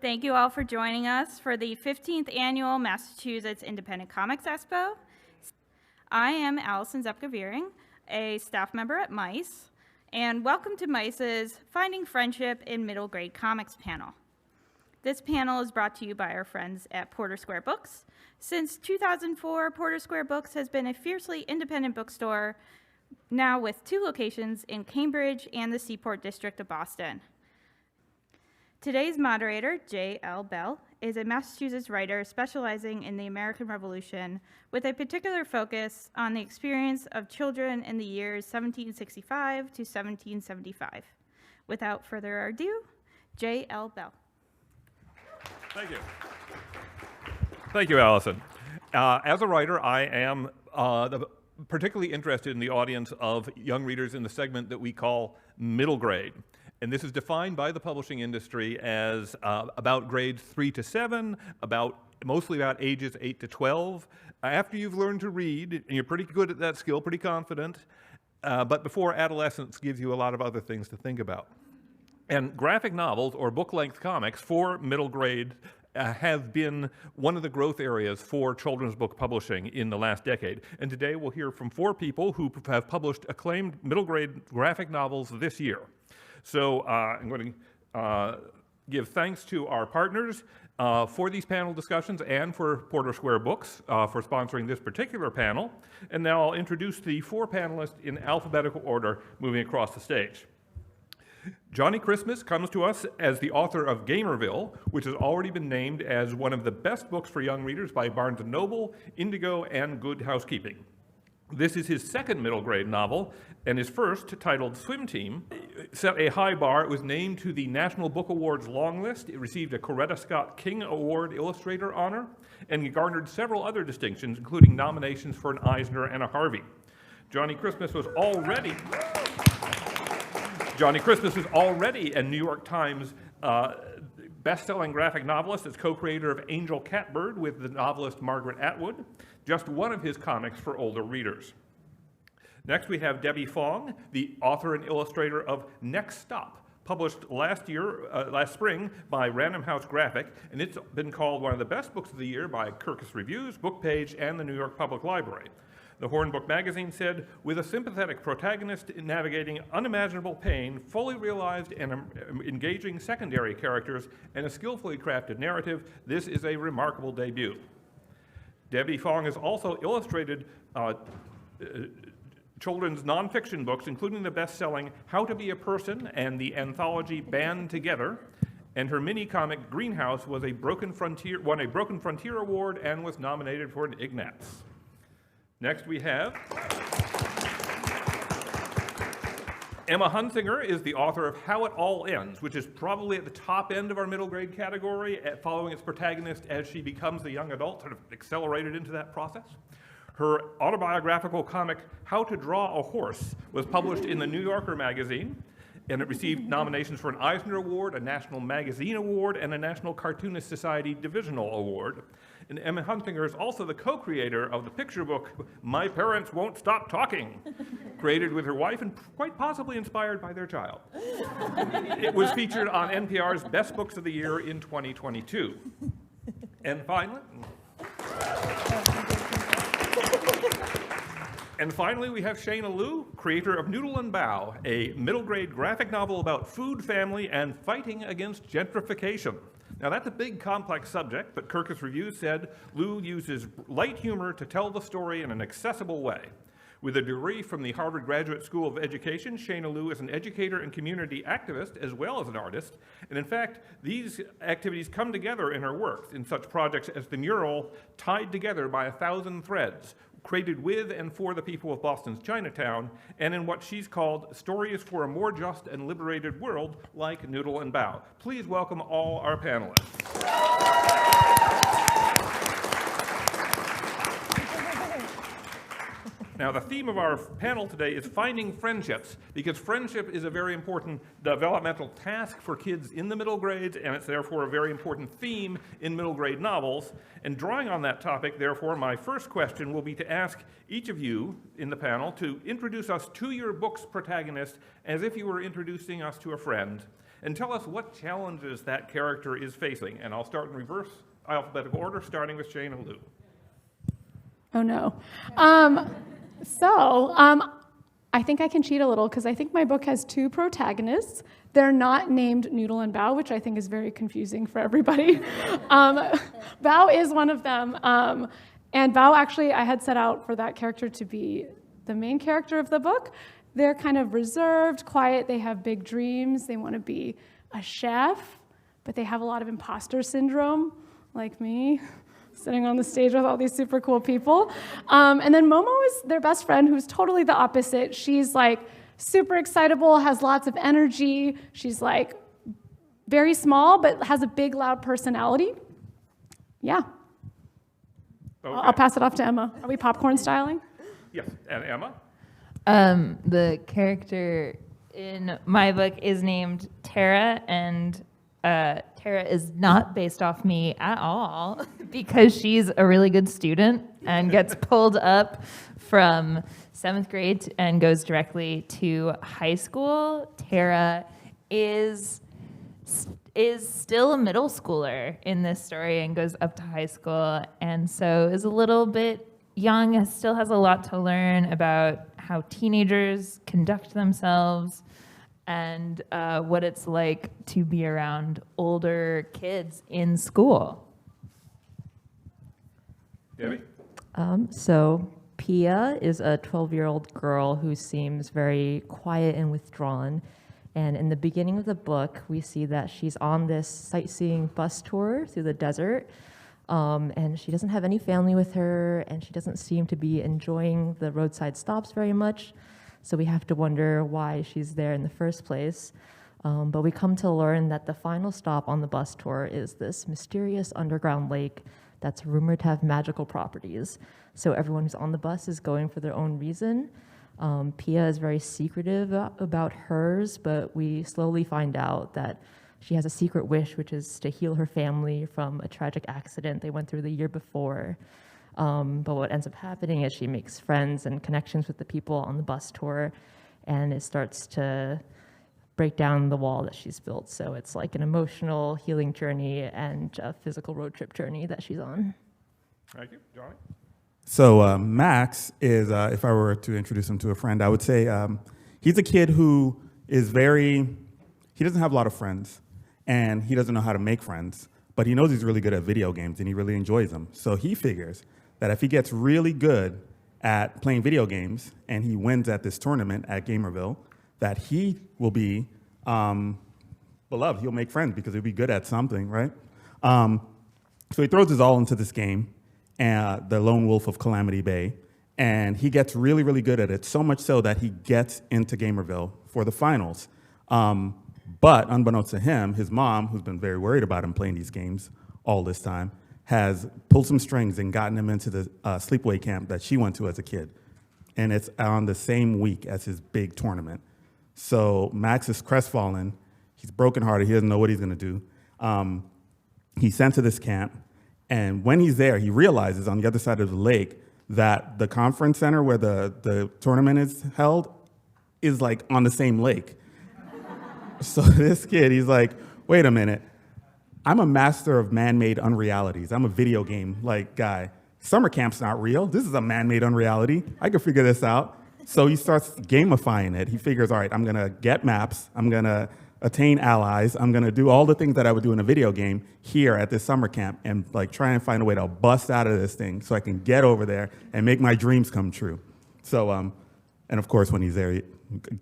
Thank you all for joining us for the 15th Annual Massachusetts Independent Comics Expo. I am Allison Zepka-Viering, a staff member at MICE, and welcome to MICE's Finding Friendship in Middle Grade Comics panel. This panel is brought to you by our friends at Porter Square Books. Since 2004, Porter Square Books has been a fiercely independent bookstore, now with 2 locations in Cambridge and the Seaport District of Boston. Today's moderator, J.L. Bell, is a Massachusetts writer specializing in the American Revolution with a particular focus on the experience of children in the years 1765 to 1775. Without further ado, J.L. Bell. Thank you. Thank you, Allison. As a writer, I am particularly interested in the audience of young readers in the segment that we call middle grade. And this is defined by the publishing industry as about grades 3 to 7, mostly about ages 8 to 12. After you've learned to read, and you're pretty good at that skill, pretty confident, but before adolescence gives you a lot of other things to think about. And graphic novels or book-length comics for middle grade have been one of the growth areas for children's book publishing in the last decade. And today we'll hear from 4 people who have published acclaimed middle grade graphic novels this year. So I'm going to give thanks to our partners for these panel discussions and for Porter Square Books for sponsoring this particular panel. And now I'll introduce the 4 panelists in alphabetical order moving across the stage. Johnnie Christmas comes to us as the author of Gamerville, which has already been named as one of the best books for young readers by Barnes & Noble, Indigo, and Good Housekeeping. This is his 2nd middle grade novel, and his first, titled Swim Team, set a high bar. It was named to the National Book Awards long list. It received a Coretta Scott King Award Illustrator honor, and garnered several other distinctions, including nominations for an Eisner and a Harvey. Johnnie Christmas was already a New York Times best-selling graphic novelist as co-creator of Angel Catbird with the novelist Margaret Atwood, just one of his comics for older readers. Next we have Debbie Fong, the author and illustrator of Next Stop, published last spring by Random House Graphic, and it's been called one of the best books of the year by Kirkus Reviews, Bookpage, and the New York Public Library. The Hornbook magazine said, with a sympathetic protagonist navigating unimaginable pain, fully realized and engaging secondary characters, and a skillfully crafted narrative, this is a remarkable debut. Debbie Fong has also illustrated children's nonfiction books, including the best-selling How to Be a Person and the anthology Band Together, and her mini-comic Greenhouse won a Broken Frontier Award and was nominated for an Ignatz. Next we have Emma Hunsinger is the author of How It All Ends, which is probably at the top end of our middle grade category, following its protagonist as she becomes a young adult, sort of accelerated into that process. Her autobiographical comic, How to Draw a Horse, was published in the New Yorker magazine, and it received nominations for an Eisner Award, a National Magazine Award, and a National Cartoonist Society Divisional Award. And Emma Hunsinger is also the co-creator of the picture book, My Parents Won't Stop Talking, created with her wife and quite possibly inspired by their child. It was featured on NPR's Best Books of the Year in 2022. And finally, we have Shaina Liu, creator of Noodle and Bow, a middle grade graphic novel about food, family, and fighting against gentrification. Now that's a big, complex subject, but Kirkus Reviews said Liu uses light humor to tell the story in an accessible way. With a degree from the Harvard Graduate School of Education, Shaina Liu is an educator and community activist as well as an artist. And in fact, these activities come together in her work in such projects as the mural Tied Together by 1,000 Threads, created with and for the people of Boston's Chinatown, and in what she's called Stories for a More Just and Liberated World, like Noodle and Bow. Please welcome all our panelists. Now, the theme of our panel today is finding friendships, because friendship is a very important developmental task for kids in the middle grades, and it's therefore a very important theme in middle grade novels. And drawing on that topic, therefore, my first question will be to ask each of you in the panel to introduce us to your book's protagonist as if you were introducing us to a friend, and tell us what challenges that character is facing. And I'll start in reverse alphabetical order, starting with Shaina Lou. Oh no. I think I can cheat a little because I think my book has two protagonists. They're not named Noodle and Bao, which I think is very confusing for everybody. Bao is one of them. And Bao, actually, I had set out for that character to be the main character of the book. They're kind of reserved, quiet, they have big dreams, they want to be a chef, but they have a lot of imposter syndrome, like me, sitting on the stage with all these super cool people. And then Momo is their best friend, who's totally the opposite. She's like super excitable, has lots of energy. She's like very small, but has a big, loud personality. Yeah. Okay. I'll pass it off to Emma. Are we popcorn styling? Yes, and Emma? The character in my book is named Tara, and Tara is not based off me at all because she's a really good student and gets pulled up from 7th grade and goes directly to high school. Tara is still a middle schooler in this story and goes up to high school, and so is a little bit young, still has a lot to learn about how teenagers conduct themselves and what it's like to be around older kids in school. Debbie? So Pia is a 12-year-old girl who seems very quiet and withdrawn. And in the beginning of the book, we see that she's on this sightseeing bus tour through the desert. And she doesn't have any family with her, and she doesn't seem to be enjoying the roadside stops very much. So we have to wonder why she's there in the first place. But we come to learn that the final stop on the bus tour is this mysterious underground lake that's rumored to have magical properties. So everyone who's on the bus is going for their own reason. Pia is very secretive about hers, but we slowly find out that she has a secret wish, which is to heal her family from a tragic accident they went through the year before. But what ends up happening is she makes friends and connections with the people on the bus tour, and it starts to break down the wall that she's built. So it's like an emotional healing journey and a physical road trip journey that she's on. Thank you. Johnnie? So Max is, if I were to introduce him to a friend, I would say he's a kid who is he doesn't have a lot of friends, and he doesn't know how to make friends, but he knows he's really good at video games, and he really enjoys them. So he figures that if he gets really good at playing video games, and he wins at this tournament at Gamerville, that he will be beloved. He'll make friends because he'll be good at something, right? So he throws his all into this game, the Lone Wolf of Calamity Bay, and he gets really, really good at it, so much so that he gets into Gamerville for the finals. But unbeknownst to him, his mom, who's been very worried about him playing these games all this time, has pulled some strings and gotten him into the sleepaway camp that she went to as a kid. And it's on the same week as his big tournament. So Max is crestfallen. He's brokenhearted. He doesn't know what he's going to do. He's sent to this camp. And when he's there, he realizes on the other side of the lake that the conference center where the tournament is held is like on the same lake. So this kid, he's like, wait a minute. I'm a master of man-made unrealities. I'm a video game guy. Summer camp's not real. This is a man-made unreality. I can figure this out. So he starts gamifying it. He figures, all right, I'm gonna get maps. I'm gonna attain allies. I'm gonna do all the things that I would do in a video game here at this summer camp and try and find a way to bust out of this thing so I can get over there and make my dreams come true. So, and of course, when he's there,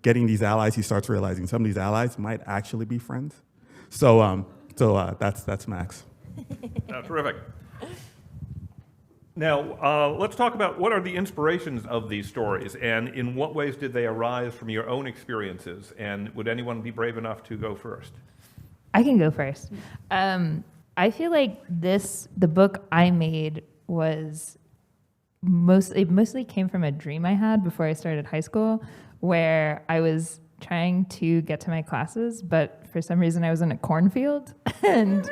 getting these allies, he starts realizing some of these allies might actually be friends. So that's Max. Terrific. Now, let's talk about what are the inspirations of these stories, and in what ways did they arise from your own experiences? And would anyone be brave enough to go first? I can go first. I feel like the book I made was mostly came from a dream I had before I started high school, where I was trying to get to my classes, but for some reason I was in a cornfield. And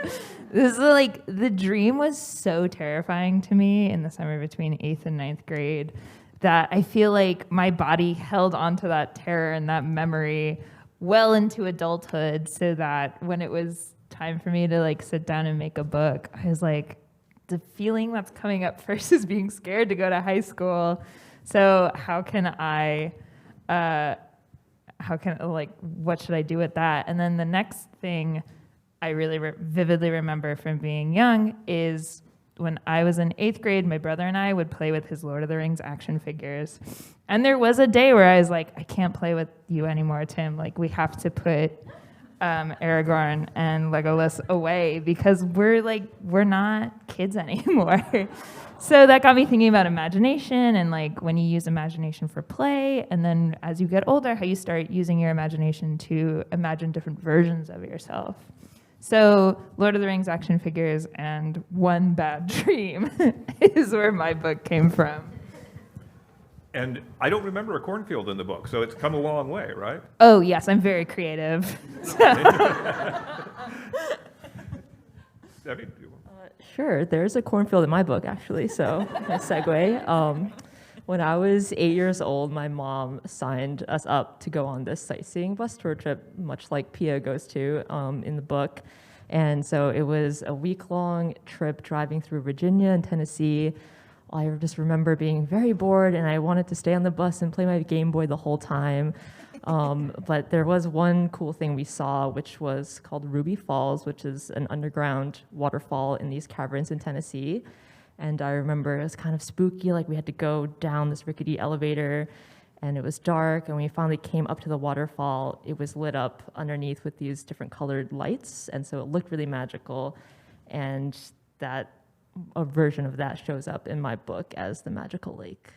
this is the dream was so terrifying to me in the summer between 8th and 9th grade that I feel like my body held onto that terror and that memory well into adulthood, so that when it was time for me to like sit down and make a book, I was like, the feeling that's coming up first is being scared to go to high school. So what should I do with that? And then the next thing I really vividly remember from being young is when I was in 8th grade, my brother and I would play with his Lord of the Rings action figures. And there was a day where I was like, I can't play with you anymore, Tim. Like, we have to put Aragorn and Legolas away because we're not kids anymore. So that got me thinking about imagination and like when you use imagination for play, and then as you get older, how you start using your imagination to imagine different versions of yourself. So Lord of the Rings action figures and One Bad Dream is where my book came from. And I don't remember a cornfield in the book, so it's come a long way, right? Oh, yes, I'm very creative. Debbie, do you want? Sure, there's a cornfield in my book, actually, so a segue. When I was 8 years old, my mom signed us up to go on this sightseeing bus tour trip, much like Pia goes to in the book. And so it was a week-long trip driving through Virginia and Tennessee. I just remember being very bored, and I wanted to stay on the bus and play my Game Boy the whole time. But there was one cool thing we saw, which was called Ruby Falls, which is an underground waterfall in these caverns in Tennessee. And I remember it was kind of spooky, like we had to go down this rickety elevator, and it was dark, and when we finally came up to the waterfall, it was lit up underneath with these different colored lights, and so it looked really magical. And that a version of that shows up in my book as the magical lake.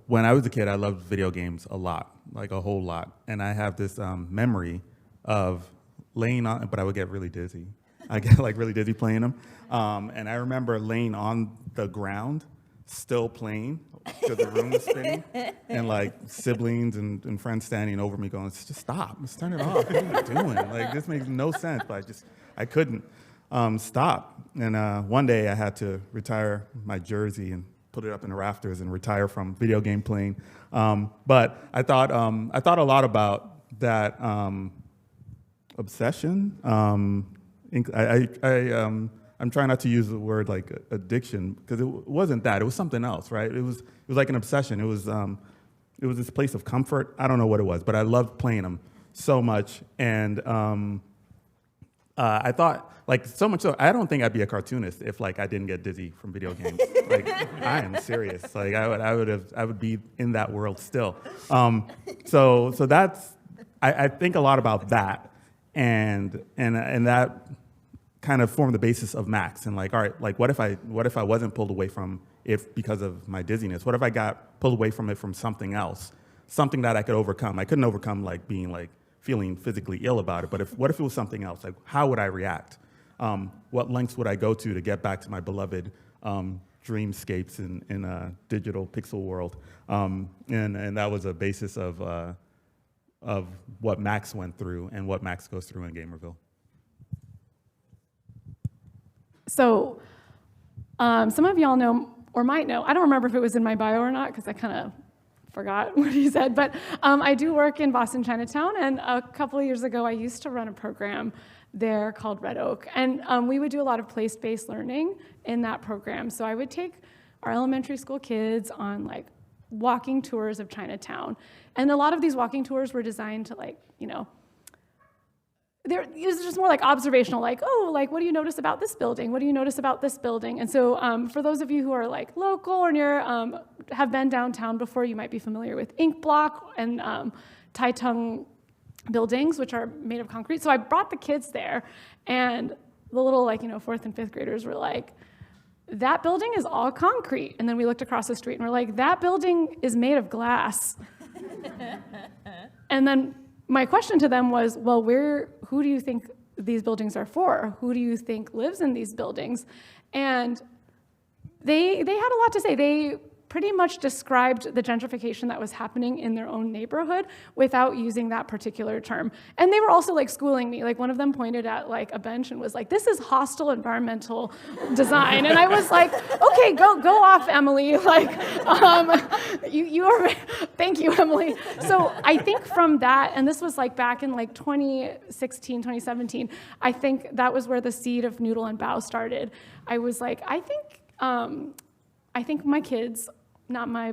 When I was a kid, I loved video games a lot, like a whole lot. And I have this memory of laying on, but I would get really dizzy. I get like really dizzy playing them. And I remember laying on the ground, still playing, because the room was spinning, and like siblings and friends standing over me going, just stop, just turn it off. What are you doing? Like, this makes no sense, but I couldn't stop. And one day I had to retire my jersey and put it up in the rafters and retire from video game playing. But I thought a lot about that obsession. I'm trying not to use the word like addiction, because it wasn't that. It was something else, right? It was like an obsession. It was this place of comfort. I don't know what it was, but I loved playing them so much. And I thought, like, so much so, I don't think I'd be a cartoonist if like I didn't get dizzy from video games. Like, I am serious. Like, I would be in that world still. So that's, I think a lot about that, and that kind of formed the basis of Max. And like, all right, like what if I wasn't pulled away from it because of my dizziness? What if I got pulled away from it from something else, something that I could overcome? I couldn't overcome like being like feeling physically ill about it, but what if it was something else? Like, how would I react? What lengths would I go to get back to my beloved dreamscapes in a digital pixel world? And that was a basis of what Max went through and what Max goes through in Gamerville. So some of y'all know or might know, I don't remember if it was in my bio or not because I kind of forgot what he said, but I do work in Boston Chinatown, and a couple of years ago I used to run a program there called Red Oak, and we would do a lot of place-based learning in that program. So I would take our elementary school kids on like walking tours of Chinatown, and a lot of these walking tours were designed to like, you know, it was just more like observational, like, oh, like, what do you notice about this building? What do you notice about this building? And so for those of you who are like local or near, have been downtown before, you might be familiar with ink block and Tai Tung buildings, which are made of concrete. So I brought the kids there, and the little, like, you know, 4th and 5th graders were like, that building is all concrete. And then we looked across the street and we're like, that building is made of glass. And then my question to them was, well, who do you think these buildings are for? Who do you think lives in these buildings? And they had a lot to say. They pretty much described the gentrification that was happening in their own neighborhood without using that particular term. And they were also like schooling me. Like one of them pointed at like a bench and was like, "This is hostile environmental design." And I was like, "Okay, go off, Emily." Like, you are, thank you, Emily. So I think from that, and this was like back in like 2016, 2017, I think that was where the seed of Noodle and Bao started. I was like, I think my kids, not my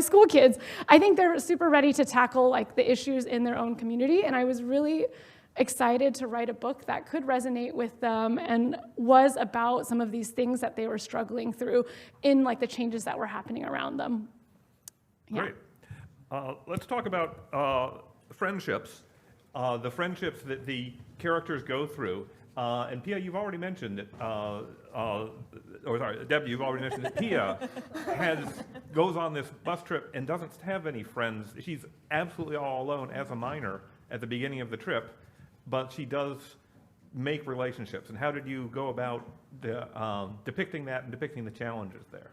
school kids, I think they're super ready to tackle like the issues in their own community, and I was really excited to write a book that could resonate with them and was about some of these things that they were struggling through in like the changes that were happening around them. Yeah. Great. Let's talk about friendships, the friendships that the characters go through. And Pia, you've already mentioned that, Deb, you've already mentioned that Pia goes on this bus trip and doesn't have any friends. She's absolutely all alone as a minor at the beginning of the trip, but she does make relationships. And how did you go about depicting that and depicting the challenges there?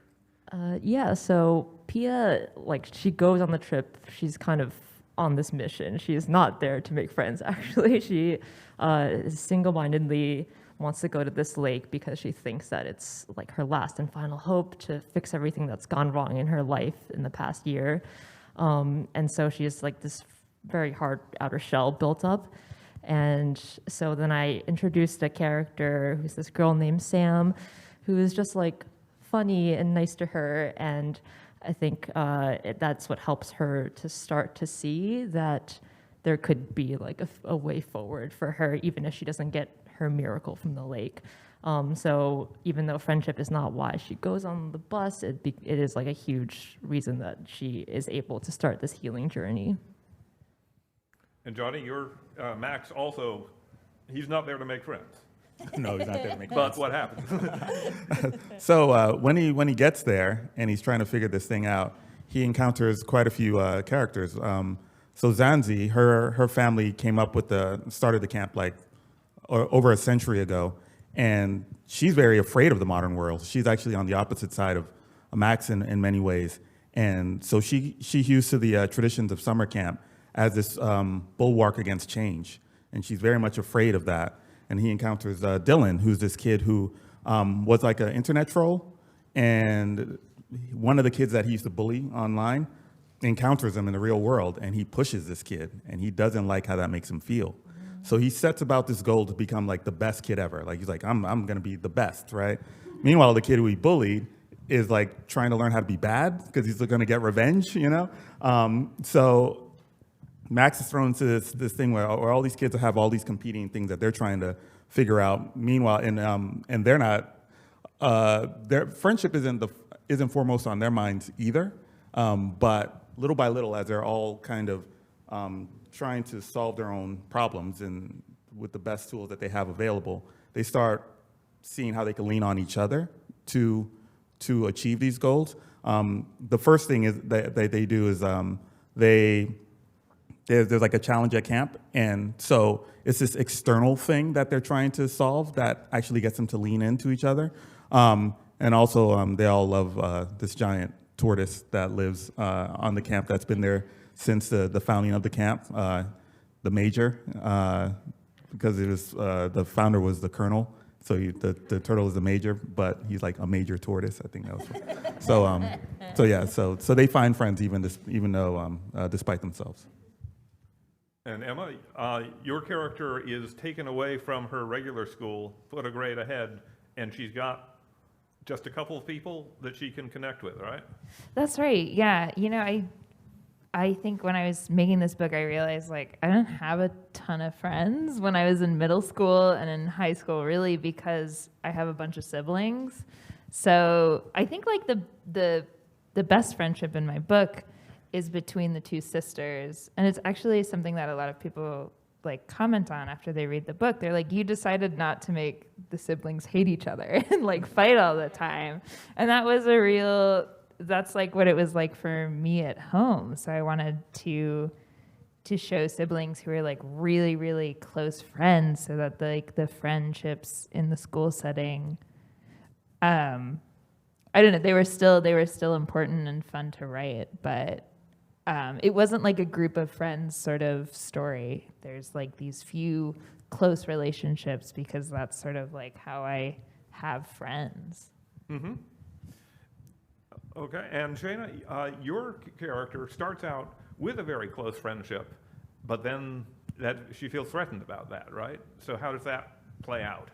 Yeah, so Pia, like, she goes on the trip. She's kind of on this mission. She is not there to make friends, actually. She single-mindedly wants to go to this lake because she thinks that it's like her last and final hope to fix everything that's gone wrong in her life in the past year. And so she has like this very hard outer shell built up. And so then I introduced a character who's this girl named Sam, who is just like funny and nice to her. And I think that's what helps her to start to see that there could be like a way forward for her, even if she doesn't get her miracle from the lake. So even though friendship is not why she goes on the bus, it is like a huge reason that she is able to start this healing journey. And Johnnie, your Max also, he's not there to make friends. No, he's not there to make But what happens? So when he gets there and he's trying to figure this thing out, he encounters quite a few characters. So Zanzi, her family came up with started the camp like over a century ago, and she's very afraid of the modern world. She's actually on the opposite side of Max in many ways, and so she hews to the traditions of summer camp as this bulwark against change, and she's very much afraid of that. And he encounters Dylan, who's this kid who was like an internet troll, and one of the kids that he used to bully online encounters him in the real world, and he pushes this kid, and he doesn't like how that makes him feel. So he sets about this goal to become like the best kid ever. Like he's like, I'm gonna be the best, right? Meanwhile, the kid who he bullied is like trying to learn how to be bad because he's gonna get revenge, you know? So Max is thrown into this thing where all these kids have all these competing things that they're trying to figure out. Meanwhile, and they're not, their friendship isn't foremost on their minds either. But little by little, as they're all kind of trying to solve their own problems and with the best tools that they have available, they start seeing how they can lean on each other to achieve these goals. The first thing is that they do is there's like a challenge at camp, and so it's this external thing that they're trying to solve that actually gets them to lean into each other. And also, they all love this giant tortoise that lives on the camp that's been there since the founding of the camp, the major, because it was the founder was the colonel, so the turtle is the major, but he's like a major tortoise. I think that was so they find friends even though despite themselves. And Emma, your character is taken away from her regular school, put a grade ahead, and she's got just a couple of people that she can connect with, right? That's right. Yeah. You know, I think when I was making this book, I realized like I didn't have a ton of friends when I was in middle school and in high school, really, because I have a bunch of siblings. So I think like the best friendship in my book is between the two sisters, and it's actually something that a lot of people like comment on after they read the book. They're like, you decided not to make the siblings hate each other and like fight all the time. And that was that's like what it was like for me at home. So I wanted to show siblings who are like really, really close friends, so that the friendships in the school setting I don't know, they were still important and fun to write, but it wasn't like a group of friends sort of story. There's like these few close relationships because that's sort of like how I have friends. Mm-hmm. Okay, and Shaina, your character starts out with a very close friendship, but then that she feels threatened about that, right? So how does that play out?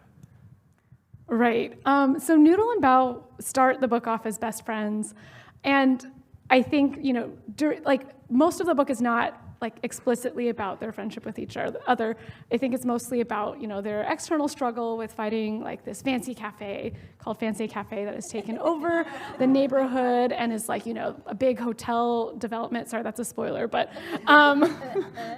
Right. So Noodle and Bao start the book off as best friends, and I think, you know, like most of the book is not like explicitly about their friendship with each other. I think it's mostly about, you know, their external struggle with fighting like this fancy cafe called Fancy Cafe that has taken over the neighborhood and is like, you know, a big hotel development. Sorry, that's a spoiler, but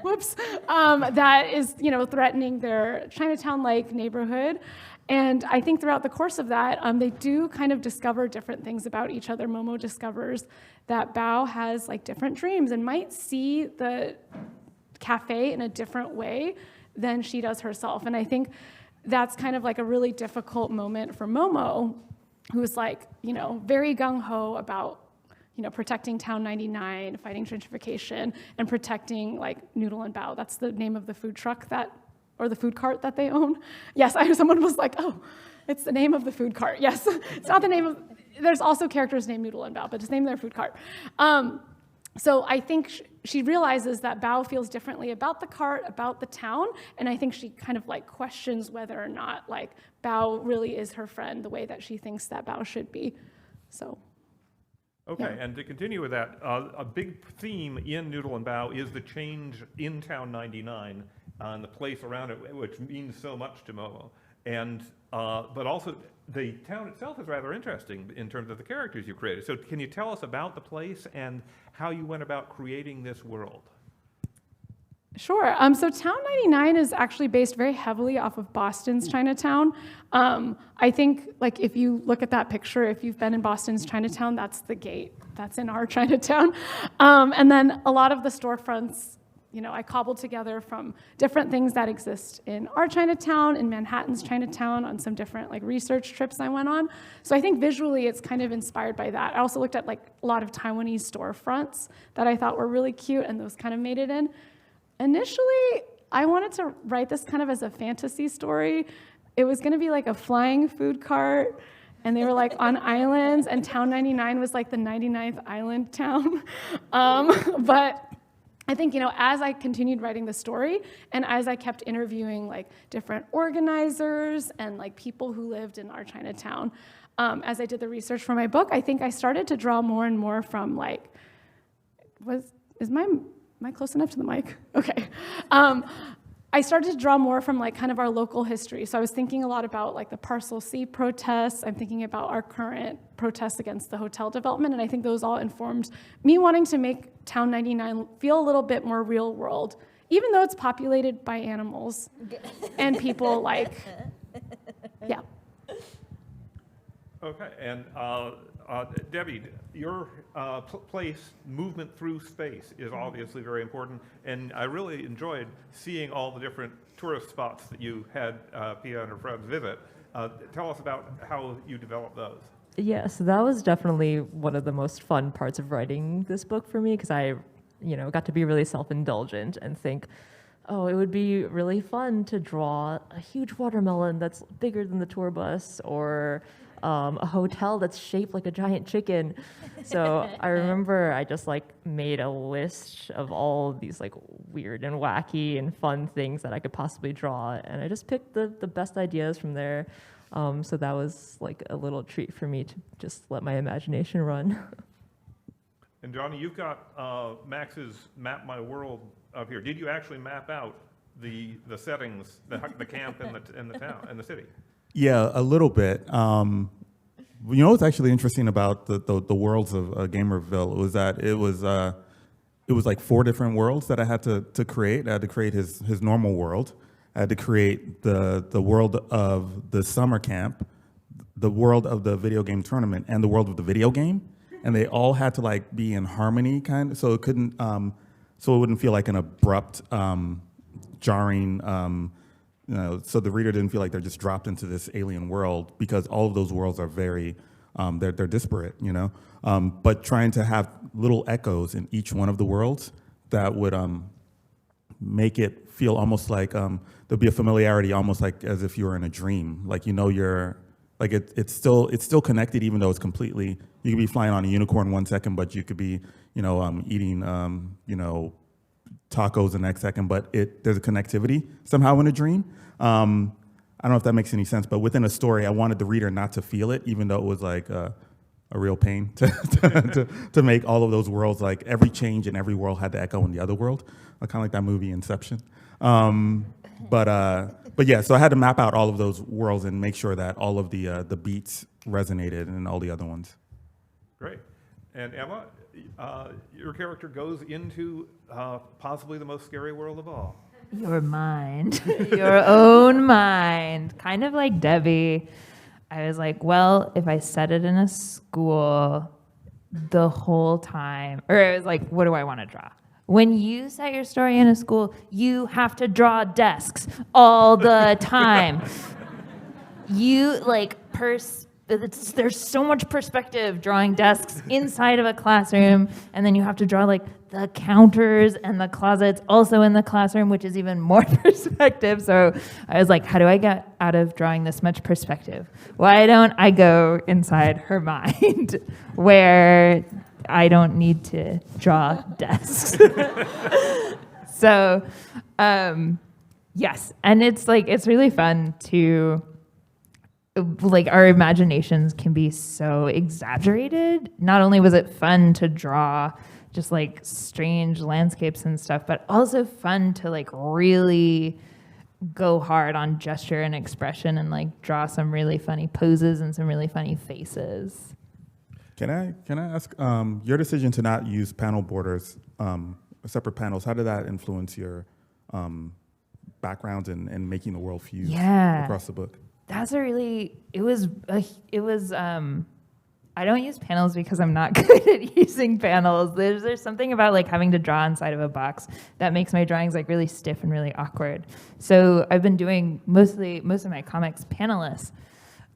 whoops. That is, you know, threatening their Chinatown-like neighborhood. And I think throughout the course of that, they do kind of discover different things about each other. Momo discovers that Bao has like different dreams and might see the cafe in a different way than she does herself. And I think that's kind of like a really difficult moment for Momo, who's like, you know, very gung-ho about, you know, protecting Town 99, fighting gentrification, and protecting like Noodle and Bao. That's the name of the food truck or the food cart that they own. Yes, someone was like, oh, it's the name of the food cart. Yes, it's not the name of, there's also characters named Noodle and Bao, but it's named their food cart. So I think she realizes that Bao feels differently about the cart, about the town, and I think she kind of like questions whether or not like Bao really is her friend the way that she thinks that Bao should be. So. Okay, Yeah. and to continue with that, a big theme in Noodle and Bao is the change in Town 99 and the place around it, which means so much to Momo. And but also the town itself is rather interesting in terms of the characters you created. So can you tell us about the place and how you went about creating this world? Sure. So Town 99 is actually based very heavily off of Boston's Chinatown. I think, like, if you look at that picture, if you've been in Boston's Chinatown, that's the gate. That's in our Chinatown. And then a lot of the storefronts, you know, I cobbled together from different things that exist in our Chinatown, in Manhattan's Chinatown, on some different like research trips I went on. So I think visually it's kind of inspired by that. I also looked at like a lot of Taiwanese storefronts that I thought were really cute, and those kind of made it in. Initially, I wanted to write this kind of as a fantasy story. It was gonna be like a flying food cart, and they were like on islands, and Town 99 was like the 99th island town. But I think, you know, as I continued writing the story and as I kept interviewing like different organizers and like people who lived in our Chinatown, as I did the research for my book, I think I started to draw more and more from like, am I close enough to the mic? Okay. I started to draw more from like kind of our local history. So I was thinking a lot about like the Parcel C protests. I'm thinking about our current protests against the hotel development. And I think those all informed me wanting to make Town 99 feel a little bit more real world, even though it's populated by animals and people like, yeah. Okay, and Debbie, your place, movement through space, is obviously very important, and I really enjoyed seeing all the different tourist spots that you had Pia and her friends visit. Tell us about how you developed those. Yeah, so that was definitely one of the most fun parts of writing this book for me, because I, you know, got to be really self-indulgent and think, oh, it would be really fun to draw a huge watermelon that's bigger than the tour bus, or a hotel that's shaped like a giant chicken. So I remember I just like made a list of all of these like weird and wacky and fun things that I could possibly draw, and I just picked the best ideas from there. So that was like a little treat for me to just let my imagination run. And Johnnie, you've got Max's Map My World up here. Did you actually map out the settings, the camp and the town and the city? Yeah, a little bit. You know what's actually interesting about the worlds of Gamerville was that it was like 4 different worlds that I had to create. I had to create his normal world. I had to create the world of the summer camp, the world of the video game tournament, and the world of the video game. And they all had to like be in harmony, kind of, so it couldn't, so it wouldn't feel like an abrupt, jarring. You know, so the reader didn't feel like they're just dropped into this alien world, because all of those worlds are very they're disparate, you know. But trying to have little echoes in each one of the worlds that would make it feel almost like there'll be a familiarity, almost like as if you were in a dream. Like, you know, you're like it's still connected, even though it's completely. You could be flying on a unicorn 1 second, but you could be, you know, eating, you know, tacos the next second. But there's a connectivity somehow in a dream. I don't know if that makes any sense, but within a story, I wanted the reader not to feel it, even though it was like a real pain to make all of those worlds, like every change in every world had to echo in the other world, kind of like that movie Inception. But yeah, so I had to map out all of those worlds and make sure that all of the beats resonated and all the other ones. Great. And Emma, your character goes into possibly the most scary world of all. Your mind, your own mind, kind of like Debbie. I was like, well, if I set it in a school the whole time, or I was like, what do I want to draw? When you set your story in a school, you have to draw desks all the time. You like there's so much perspective drawing desks inside of a classroom, and then you have to draw like the counters and the closets also in the classroom, which is even more perspective. So I was like, how do I get out of drawing this much perspective? Why don't I go inside her mind where I don't need to draw desks? So yes, and it's like it's really fun to like our imaginations can be so exaggerated. Not only was it fun to draw just like strange landscapes and stuff, but also fun to like really go hard on gesture and expression and like draw some really funny poses and some really funny faces. Can I ask your decision to not use panel borders, separate panels? How did that influence your background and making the world fuse across the book? That's a really, it was, I don't use panels because I'm not good at using panels. There's something about like having to draw inside of a box that makes my drawings like really stiff and really awkward. So I've been doing most of my comics panelless.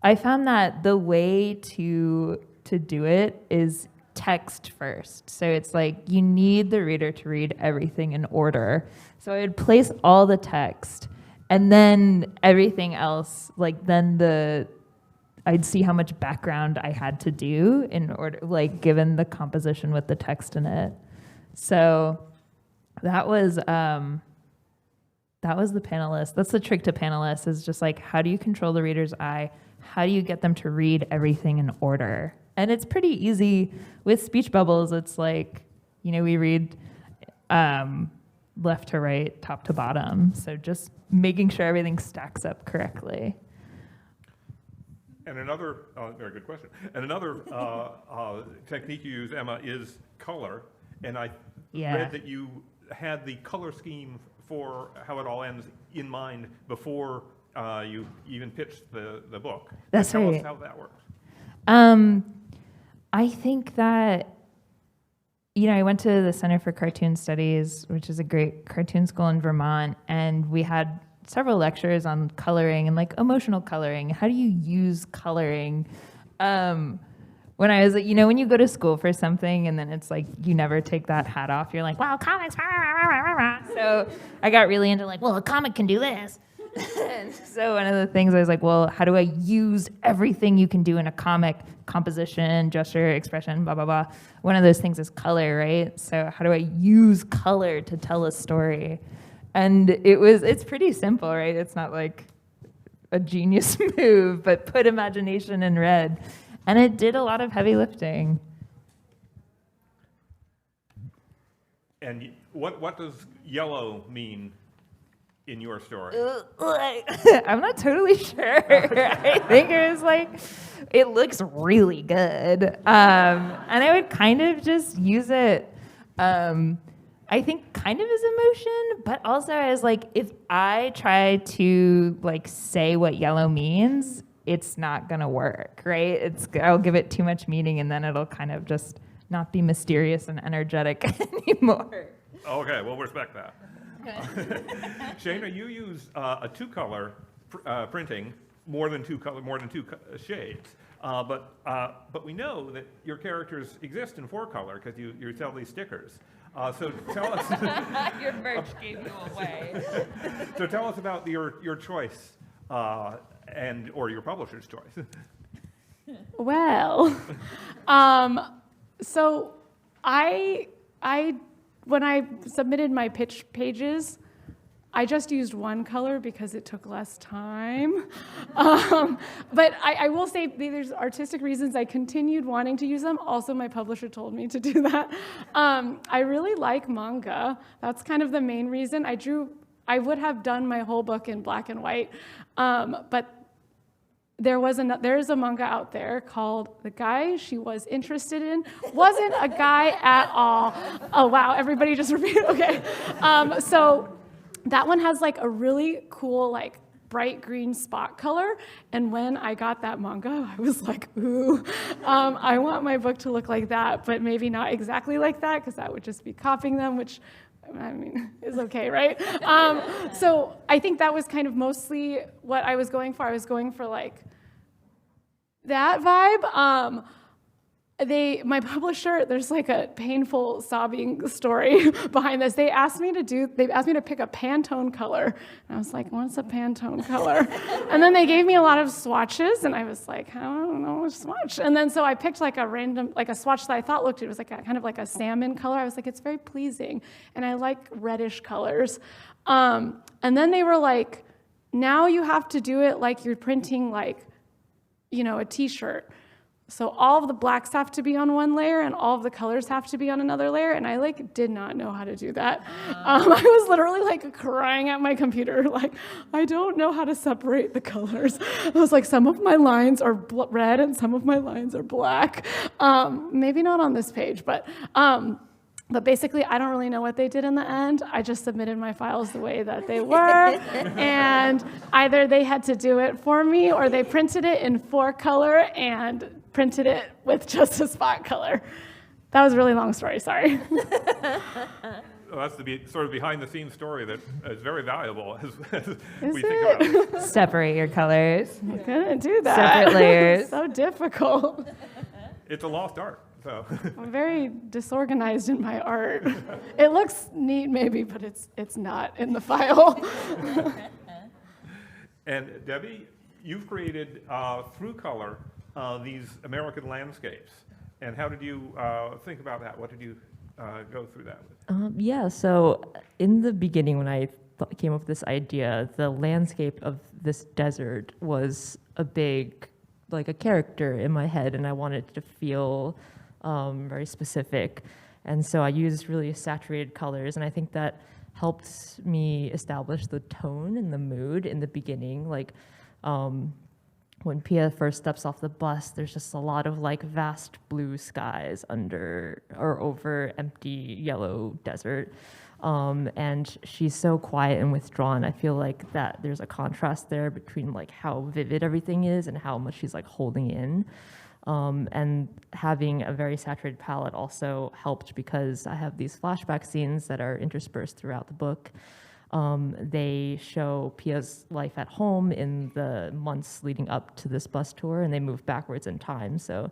I found that the way to do it is text first. So it's like you need the reader to read everything in order. So I would place all the text and then everything else, like then I'd see how much background I had to do in order, like given the composition with the text in it. So that was the panelist. That's the trick to panelists, is just like, how do you control the reader's eye? How do you get them to read everything in order? And it's pretty easy with speech bubbles. It's like, you know, we read left to right, top to bottom. So just making sure everything stacks up correctly. And another, very good question. And another technique you use, Emma, is color. And I read that you had the color scheme for how it all ends in mind before you even pitched the book. That's Tell right. us how that works. I think that, you know, I went to the Center for Cartoon Studies, which is a great cartoon school in Vermont, and we had several lectures on coloring and like emotional coloring. How do you use coloring? When I was, you know, when you go to school for something and then it's like you never take that hat off, you're like, well, comics, rah, rah, rah, rah, rah. So I got really into like, well, a comic can do this. So one of the things I was like, well, how do I use everything you can do in a comic? Composition, gesture, expression, blah, blah, blah. One of those things is color, right? So how do I use color to tell a story? And it's pretty simple, right? It's not like a genius move, but put imagination in red. And it did a lot of heavy lifting. And what does yellow mean in your story? I'm not totally sure. I think it was like, it looks really good. And I would kind of just use it, I think kind of as emotion, but also as like, if I try to like say what yellow means, it's not gonna work, right? I'll give it too much meaning and then it'll kind of just not be mysterious and energetic anymore. Okay, we'll respect that. Shaina, you use a two-color printing, more than two shades. But we know that your characters exist in 4-color because you sell these stickers. So tell us. Your merch gave you away. So tell us about your choice or your publisher's choice. Well, so when I submitted my pitch pages, I just used one color because it took less time. But I will say there's artistic reasons I continued wanting to use them. Also, my publisher told me to do that. I really like manga. That's kind of the main reason. I would have done my whole book in black and white, but there is a manga out there called The Guy She Was Interested In. Wasn't a guy at all. Oh, wow, everybody just repeated, okay. So that one has like a really cool, like bright green spot color. And when I got that manga, I was like, ooh, I want my book to look like that, but maybe not exactly like that, because that would just be copying them, which I mean, is okay, right? So I think that was kind of mostly what I was going for. I was going for like that vibe. My publisher, there's like a painful sobbing story behind this. They asked me to pick a Pantone color. And I was like, what's a Pantone color? And then they gave me a lot of swatches, and I was like, I don't know which swatch. And then so I picked like a swatch that I thought it was like kind of like a salmon color. I was like, it's very pleasing. And I like reddish colors. And then they were like, now you have to do it like you're printing like, a t-shirt. So all of the blacks have to be on one layer and all of the colors have to be on another layer. And I did not know how to do that. I was literally like crying at my computer, like, I don't know how to separate the colors. I was like, some of my lines are red and some of my lines are black. Maybe not on this page, but basically, I don't really know what they did in the end. I just submitted my files the way that they were. And either they had to do it for me or they printed it in 4-color and printed it with just a spot color. That was a really long story, sorry. Well, that's the sort of behind-the-scenes story that is very valuable as we Is think it? about it. Separate your colors. I couldn't do that. Separate layers. So difficult. It's a lost art. So. I'm very disorganized in my art. It looks neat maybe, but it's not in the file. And Debbie, you've created through color these American landscapes. And how did you think about that? What did you go through that with? Yeah, so in the beginning when I came up with this idea, the landscape of this desert was a character in my head, and I wanted to feel very specific. And so I used really saturated colors, and I think that helped me establish the tone and the mood in the beginning. Like when Pia first steps off the bus, there's just a lot of like vast blue skies under or over empty yellow desert. And she's so quiet and withdrawn. I feel like that there's a contrast there between like how vivid everything is and how much she's like holding in. And having a very saturated palette also helped because I have these flashback scenes that are interspersed throughout the book. They show Pia's life at home in the months leading up to this bus tour, and they move backwards in time. So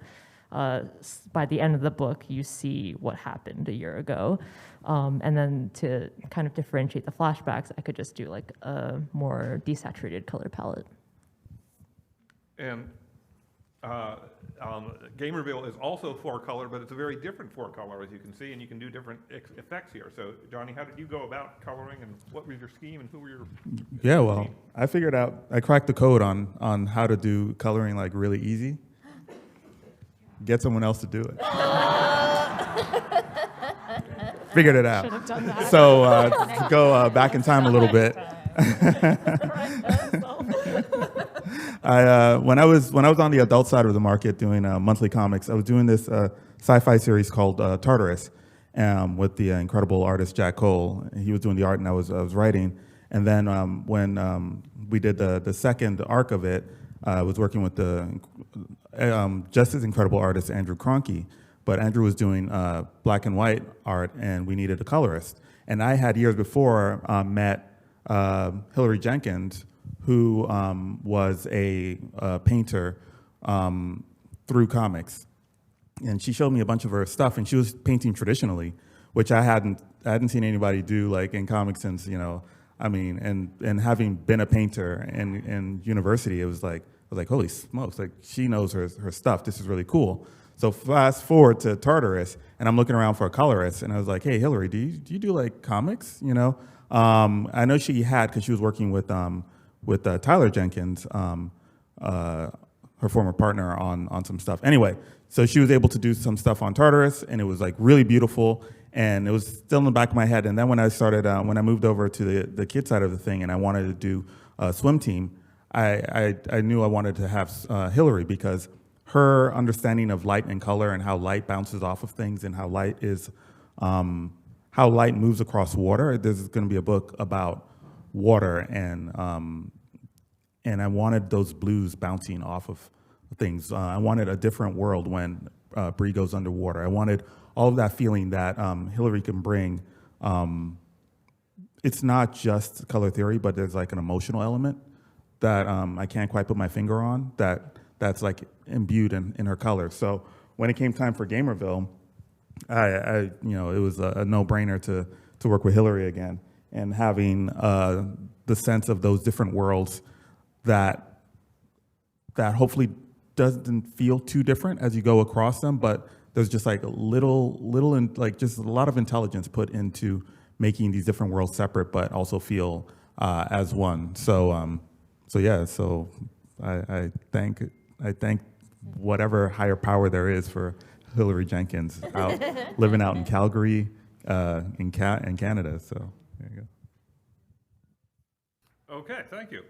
by the end of the book, you see what happened a year ago. And then to kind of differentiate the flashbacks, I could just do like a more desaturated color palette. And Gamerville is also 4-color, but it's a very different 4-color, as you can see, and you can do different effects here. So, Johnnie, how did you go about coloring, and what was your scheme, and who were your... Yeah, well, I cracked the code on how to do coloring like really easy. Get someone else to do it. Figured it out. Should have done that. So to go back in time a little bit. When I was on the adult side of the market doing monthly comics, I was doing this sci-fi series called Tartarus with the incredible artist Jack Cole. He was doing the art and I was writing. And then when we did the second arc of it, I was working with the just as incredible artist Andrew Cronky. But Andrew was doing black and white art, and we needed a colorist. And I had years before met Hillary Jenkins, who was a painter through comics. And she showed me a bunch of her stuff, and she was painting traditionally, which I hadn't seen anybody do like in comics since, and having been a painter in university, it was like, holy smokes, like she knows her stuff. This is really cool. So fast forward to Tartarus, and I'm looking around for a colorist, and I was like, hey, Hillary, do you do like comics? I know she had, because she was working with Tyler Jenkins, her former partner, on some stuff. Anyway, so she was able to do some stuff on Tartarus, and it was like really beautiful, and it was still in the back of my head. And then when I started, when I moved over to the kid side of the thing, and I wanted to do a swim team, I knew I wanted to have Hillary, because her understanding of light and color and how light bounces off of things and how light moves across water. There's going to be a book about water, and I wanted those blues bouncing off of things. I wanted a different world when Bree goes underwater. I wanted all of that feeling that Hillary can bring. It's not just color theory, but there's like an emotional element that I can't quite put my finger on, that's like imbued in her color. So when it came time for Gamerville, it was a no-brainer to work with Hillary again, and having the sense of those different worlds that hopefully doesn't feel too different as you go across them, but there's just like just a lot of intelligence put into making these different worlds separate, but also feel as one. So I thank whatever higher power there is for Hillary Jenkins living out in Calgary, in Canada. So there you go. Okay, thank you.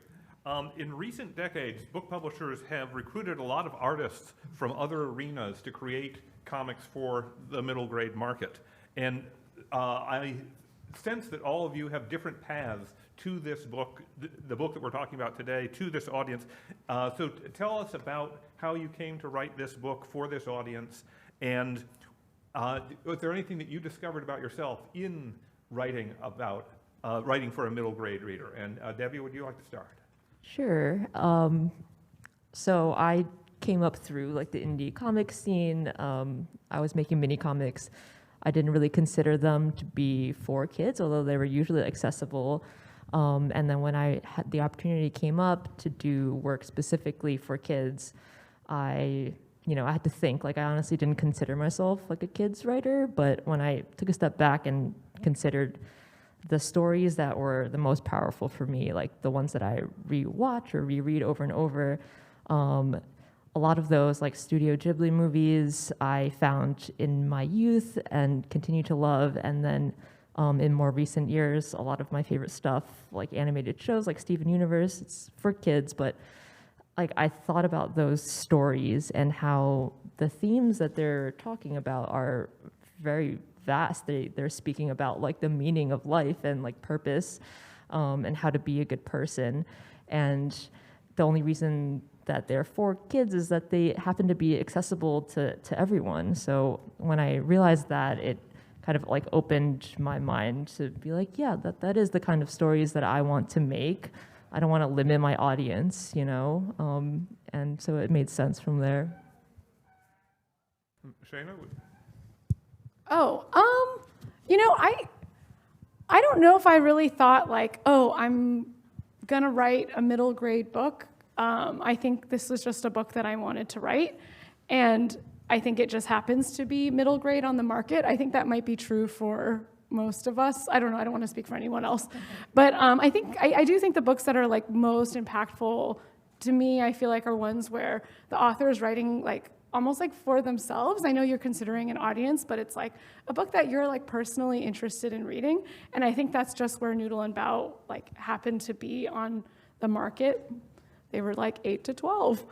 In recent decades, book publishers have recruited a lot of artists from other arenas to create comics for the middle grade market. And I sense that all of you have different paths to this book, the book that we're talking about today, to this audience. So tell us about how you came to write this book for this audience, and was there anything that you discovered about yourself in writing for a middle grade reader? And Debbie, would you like to start? Sure. So I came up through like the indie comic scene. I was making mini comics. I didn't really consider them to be for kids, although they were usually accessible. And then when I had the opportunity came up to do work specifically for kids, I had to think. Like, I honestly didn't consider myself like a kids writer, but when I took a step back and considered the stories that were the most powerful for me, like the ones that I rewatch or reread over and over, a lot of those, like Studio Ghibli movies, I found in my youth and continue to love. And then in more recent years, a lot of my favorite stuff, like animated shows like Steven Universe, it's for kids, but like I thought about those stories and how the themes that they're talking about are very vast. They're speaking about like the meaning of life and like purpose, and how to be a good person. And the only reason that they're for kids is that they happen to be accessible to everyone. So when I realized that, it kind of like opened my mind to be like, yeah, that is the kind of stories that I want to make. I don't want to limit my audience, and so it made sense from there. Shaina? I don't know if I really thought like, oh, I'm gonna write a middle grade book. I think this was just a book that I wanted to write, and I think it just happens to be middle grade on the market. I think that might be true for most of us. I don't know, I don't want to speak for anyone else. But I do think the books that are like most impactful to me, I feel like are ones where the author is writing like almost like for themselves. I know you're considering an audience, but it's like a book that you're like personally interested in reading. And I think that's just where Noodle and Bao like happened to be on the market. They were like 8 to 12.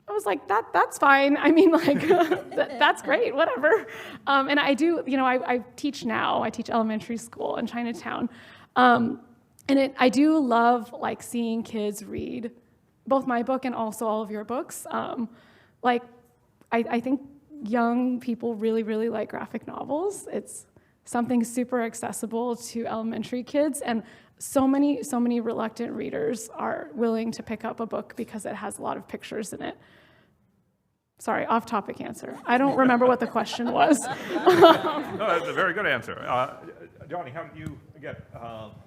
I was like, that's fine. I mean, like, that's great, whatever. And I do, I teach now. I teach elementary school in Chinatown. I do love, like, seeing kids read both my book and also all of your books. I think young people really, really like graphic novels. It's something super accessible to elementary kids, and so many reluctant readers are willing to pick up a book because it has a lot of pictures in it. Sorry, off-topic answer. I don't remember what the question was. No, that's a very good answer. Johnnie, how did you get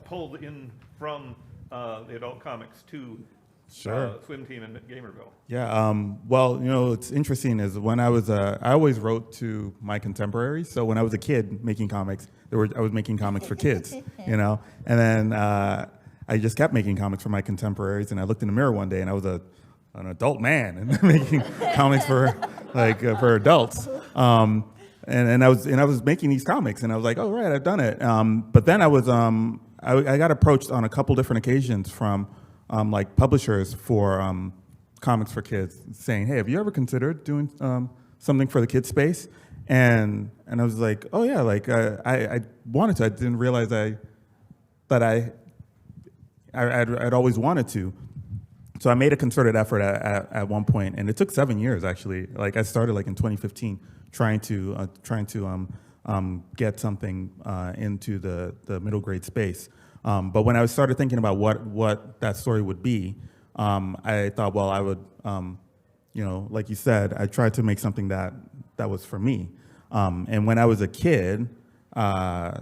pulled in from the adult comics to Swim Team in Gamerville? Yeah, well, what's interesting is when I was, I always wrote to my contemporaries. So when I was a kid making comics, I was making comics for kids, and then I just kept making comics for my contemporaries. And I looked in the mirror one day, and I was an adult man and making comics for for adults. And I was making these comics, and I was like, oh right, I've done it. But then I was I got approached on a couple different occasions from like publishers for comics for kids, saying, hey, have you ever considered doing something for the kids space? And I was like, oh yeah, like I wanted to. I didn't realize that I'd always wanted to. So I made a concerted effort at one point, and it took 7 years actually. Like I started like in 2015, trying to get something into the middle grade space. But when I started thinking about what that story would be, I thought, well, I would, like you said, I tried to make something that was for me. And when I was a kid, 5,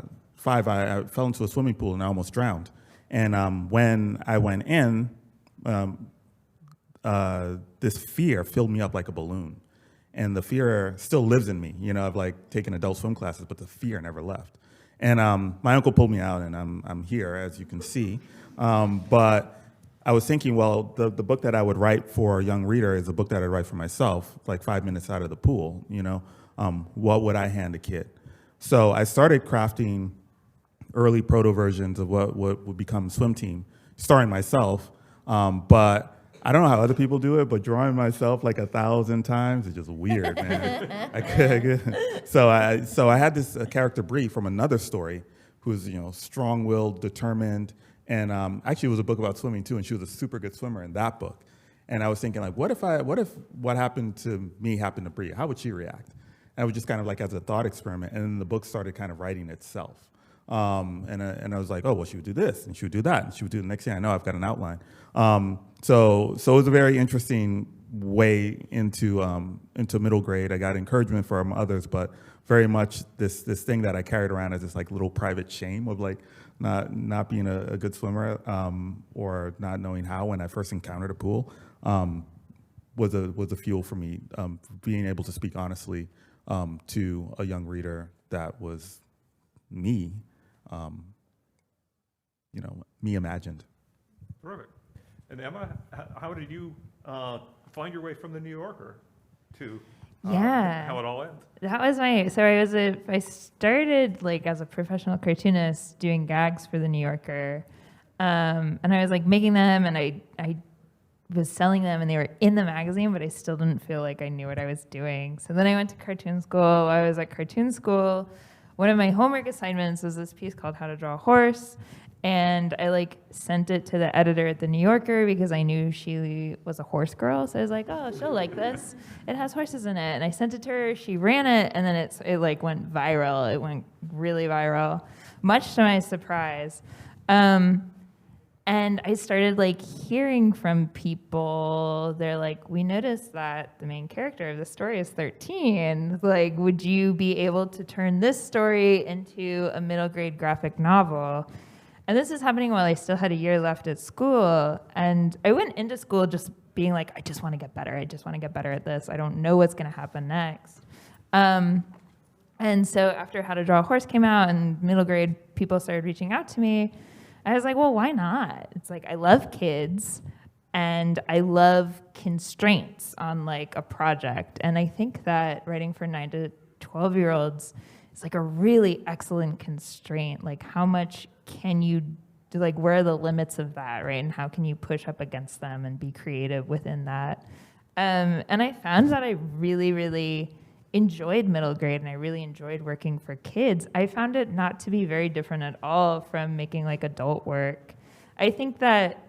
I fell into a swimming pool and I almost drowned. And when I went in, this fear filled me up like a balloon. And the fear still lives in me. I've like taken adult swim classes, but the fear never left. And my uncle pulled me out, and I'm here, as you can see. But I was thinking, well, the book that I would write for a young reader is a book that I write for myself, like 5 minutes out of the pool. What would I hand a kid? So I started crafting early proto versions of what would become Swim Team, starring myself. But I don't know how other people do it, but drawing myself like 1,000 times is just weird, man. So I had this character Bree from another story, who's strong-willed, determined, and actually it was a book about swimming too, and she was a super good swimmer in that book. And I was thinking, like, what if what happened to me happened to Bree? How would she react? And I was just kind of like as a thought experiment, and then the book started kind of writing itself. And I was like, oh, well, she would do this, and she would do that, and she would do the next thing I know, I've got an outline. So it was a very interesting way into middle grade. I got encouragement from others, but very much this thing that I carried around as this like little private shame of like not being a good swimmer or not knowing how when I first encountered a pool was a fuel for me, being able to speak honestly to a young reader that was me. Me imagined. Terrific. And Emma, how did you find your way from the New Yorker to how it all ends? That was I started like as a professional cartoonist doing gags for the New Yorker, and I was like making them, and I was selling them, and they were in the magazine, but I still didn't feel like I knew what I was doing. So then I went to cartoon school. I was at cartoon school. One of my homework assignments was this piece called How to Draw a Horse. And I like sent it to the editor at the New Yorker because I knew she was a horse girl. So I was like, oh, she'll like this. It has horses in it. And I sent it to her. She ran it, and then it like went viral. It went really viral, much to my surprise. And I started like hearing from people. They're like, we noticed that the main character of the story is 13. Like, would you be able to turn this story into a middle grade graphic novel? And this is happening while I still had a year left at school. And I went into school just being like, I just want to get better. I just want to get better at this. I don't know what's going to happen next. And so after How to Draw a Horse came out and middle grade people started reaching out to me, I was like, well, why not? It's like, I love kids and I love constraints on like a project. And I think that writing for 9 to 12-year-olds is like a really excellent constraint. Like, how much can you do, like, where are the limits of that, right? And how can you push up against them and be creative within that? And I found that I really, really enjoyed middle grade, and I really enjoyed working for kids. I found it not to be very different at all from making like adult work. I think that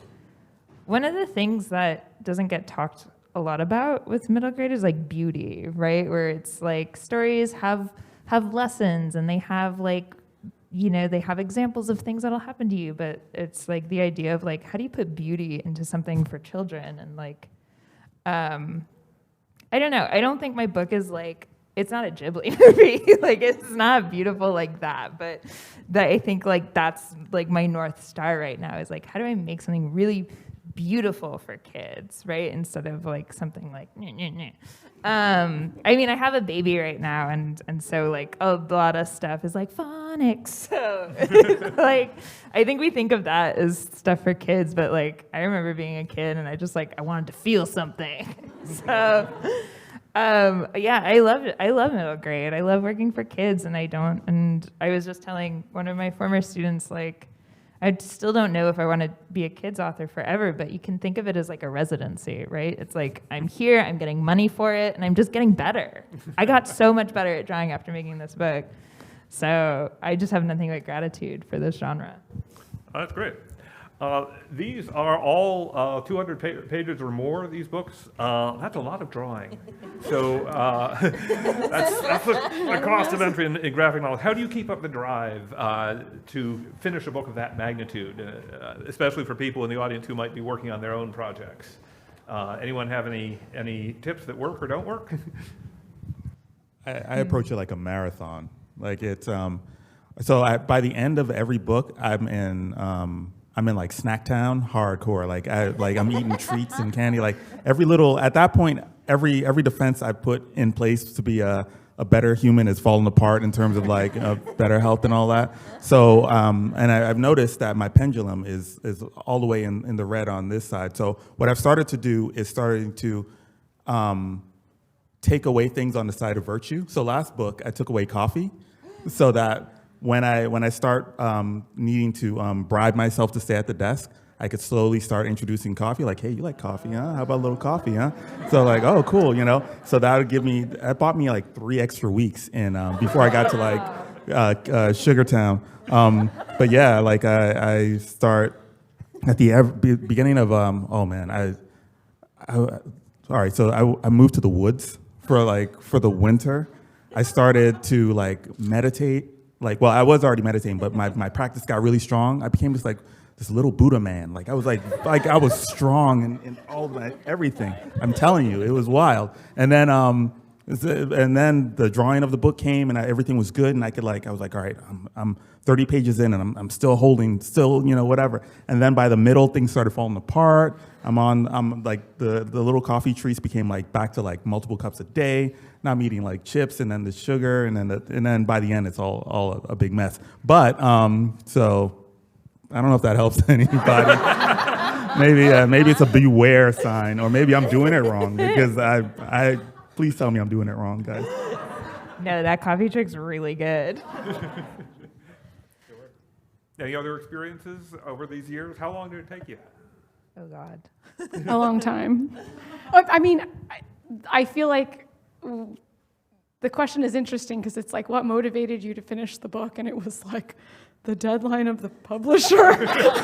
one of the things that doesn't get talked a lot about with middle grade is like beauty, right? Where it's like stories have lessons, and they have like, they have examples of things that'll happen to you, but it's like the idea of like, how do you put beauty into something for children? And like, I don't know. I don't think my book is like, it's not a Ghibli movie. Like, it's not beautiful like that. But I think like that's like my North Star right now is like, how do I make something really beautiful for kids, right? Instead of like something like, nyeh, nyeh, nyeh. I mean, I have a baby right now, and so like a lot of stuff is like phonics. So like, I think we think of that as stuff for kids, but like, I remember being a kid and I wanted to feel something. So, yeah, I love it. I love middle grade. I love working for kids, and I was just telling one of my former students, like, I still don't know if I want to be a kids author forever, but you can think of it as like a residency, right? It's like, I'm here, I'm getting money for it, and I'm just getting better. I got so much better at drawing after making this book. So I just have nothing but gratitude for this genre. That's great. These are all 200 pages or more, these books. That's a lot of drawing. So that's the cost of entry in graphic novels. How do you keep up the drive to finish a book of that magnitude, especially for people in the audience who might be working on their own projects? Anyone have any tips that work or don't work? I approach it like a marathon. Like it's by the end of every book, I'm in like snack town hardcore. Like I'm eating treats and candy. Like at that point, every defense I put in place to be a better human is falling apart in terms of like better health and all that. So and I've noticed that my pendulum is all the way in the red on this side. So what I've started to do is starting to take away things on the side of virtue. So last book, I took away coffee so that when I start needing to bribe myself to stay at the desk, I could slowly start introducing coffee. Like, hey, you like coffee, huh? How about a little coffee, huh? So like, oh, cool, you know. So that bought me like 3 extra weeks in before I got to like Sugartown. But yeah, like I start at the beginning of all right. So I moved to the woods for the winter. I started to like meditate. I was already meditating, but my practice got really strong. I became just like this little Buddha man. Like I was like I was strong in all my everything. I'm telling you, it was wild. And then the drawing of the book came, and everything was good. And I was like, all right, I'm 30 pages in, and I'm still holding, whatever. And then by the middle, things started falling apart. I'm like the little coffee treats became like back to like multiple cups a day. Now I'm eating like chips and then the sugar, and then by the end it's all a big mess. But so I don't know if that helps anybody. maybe it's a beware sign, or maybe I'm doing it wrong because I please tell me I'm doing it wrong, guys. No, that coffee trick's really good. Any other experiences over these years? How long did it take you? Oh God. A long time. I mean, I feel like the question is interesting because it's like, what motivated you to finish the book? And it was like, the deadline of the publisher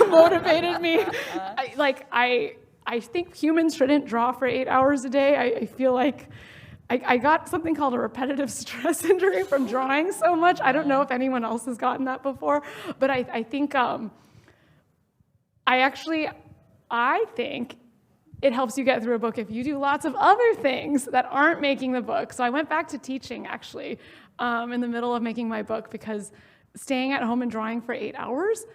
motivated me. I think humans shouldn't draw for 8 hours a day. I feel like I got something called a repetitive stress injury from drawing so much. I don't know if anyone else has gotten that before, but I think I think it helps you get through a book if you do lots of other things that aren't making the book. So I went back to teaching, actually, in the middle of making my book, because staying at home and drawing for 8 hours,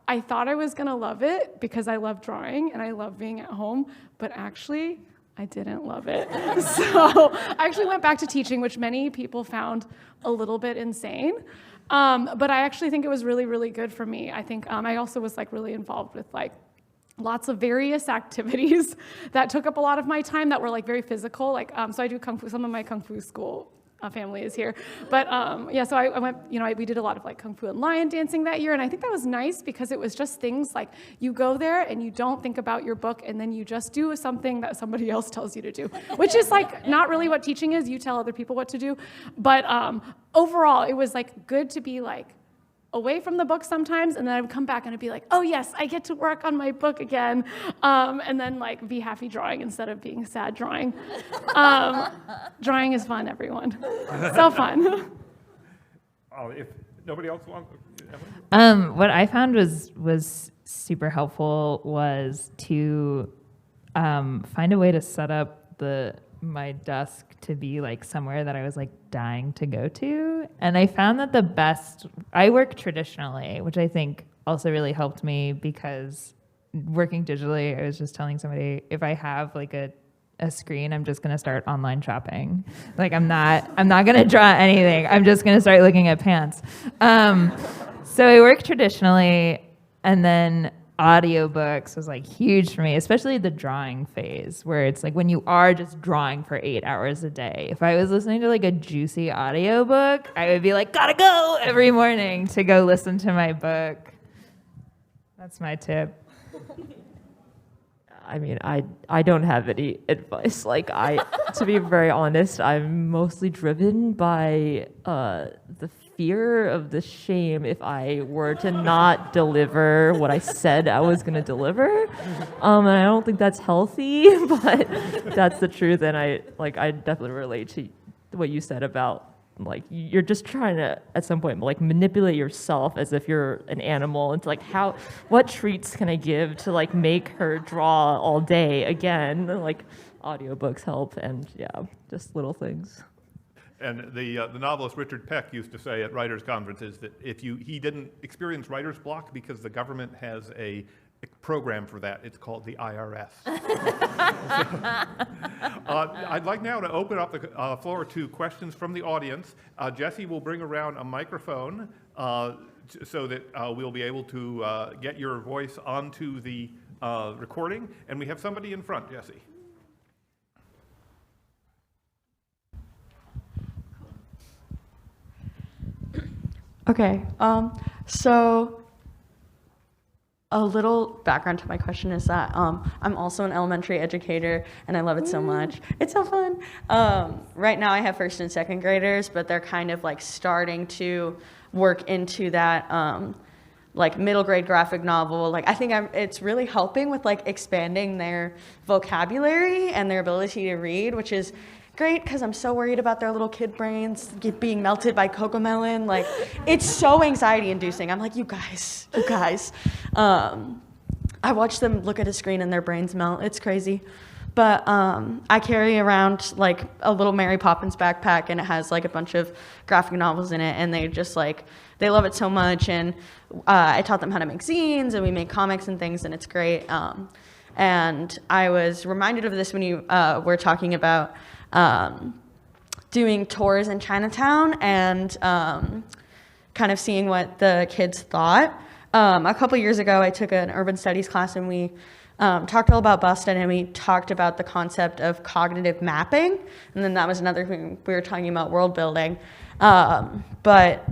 I thought I was going to love it because I love drawing and I love being at home, but actually, I didn't love it. So I actually went back to teaching, which many people found a little bit insane. But I actually think it was really, really good for me. I think I also was like really involved with like lots of various activities that took up a lot of my time that were like very physical. Like, so I do Kung Fu, some of my Kung Fu school family is here. But yeah, so I went, we did a lot of like Kung Fu and lion dancing that year. And I think that was nice because it was just things like you go there and you don't think about your book and then you just do something that somebody else tells you to do, which is like not really what teaching is. You tell other people what to do. But overall, it was like good to be like away from the book sometimes, and then I would come back and I'd be like, oh yes, I get to work on my book again, and then like be happy drawing instead of being sad drawing. Drawing is fun, everyone. So fun. If nobody else wants, what I found was super helpful was to find a way to set up the my desk to be like somewhere that I was like dying to go to. And I found that I work traditionally, which I think also really helped me because working digitally, I was just telling somebody, if I have like a screen, I'm just going to start online shopping. Like I'm not going to draw anything. I'm just going to start looking at pants. So I work traditionally, and then audiobooks was like huge for me, especially the drawing phase where it's like when you are just drawing for 8 hours a day. If I was listening to like a juicy audiobook, I would be like, gotta go every morning to go listen to my book. That's my tip. I mean, I don't have any advice. Like, to be very honest, I'm mostly driven by the fear of the shame if I were to not deliver what I said I was going to deliver. And I don't think that's healthy, but that's the truth. And I definitely relate to what you said about, like, you're just trying to, at some point, like, manipulate yourself as if you're an animal into, like, what treats can I give to, like, make her draw all day again? Like, audiobooks help, and yeah, just little things. And the novelist Richard Peck used to say at writers' conferences that he didn't experience writer's block because the government has a program for that. It's called the IRS. I'd like now to open up the floor to questions from the audience. Jesse will bring around a microphone so that we'll be able to get your voice onto the recording. And we have somebody in front, Jesse. Okay, so a little background to my question is that I'm also an elementary educator and I love it so much. It's so fun. Right now I have first and second graders, but they're kind of like starting to work into that like middle grade graphic novel. Like I think it's really helping with like expanding their vocabulary and their ability to read, which is great because I'm so worried about their little kid brains being melted by Cocomelon. Like, it's so anxiety inducing. I'm like, you guys. I watch them look at a screen and their brains melt. It's crazy. But I carry around like a little Mary Poppins backpack and it has like a bunch of graphic novels in it, and they just like, they love it so much. And I taught them how to make zines, and we make comics and things, and it's great. And I was reminded of this when you were talking about doing tours in Chinatown and kind of seeing what the kids thought. A couple years ago, I took an urban studies class, and we talked all about Boston, and we talked about the concept of cognitive mapping. And then that was another thing, we were talking about world building. But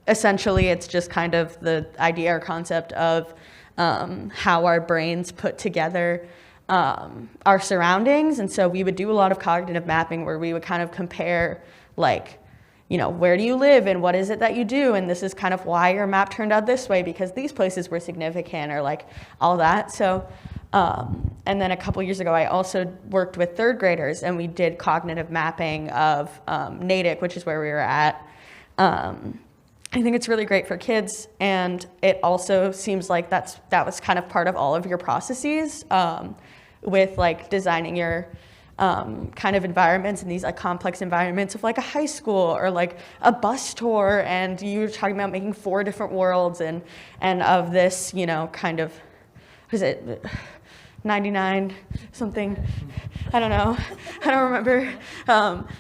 essentially, it's just kind of the idea or concept of how our brains put together our surroundings. And so we would do a lot of cognitive mapping where we would kind of compare, like, you know, where do you live and what is it that you do? And this is kind of why your map turned out this way because these places were significant, or like all that. So, and then a couple years ago, I also worked with third graders, and we did cognitive mapping of Natick, which is where we were at. I think it's really great for kids, and it also seems like that was kind of part of all of your processes with like designing your kind of environments and these like complex environments of like a high school or like a bus tour, and you were talking about making 4 different worlds and of this, you know, kind of, what is it, 99 something, I don't know, I don't remember.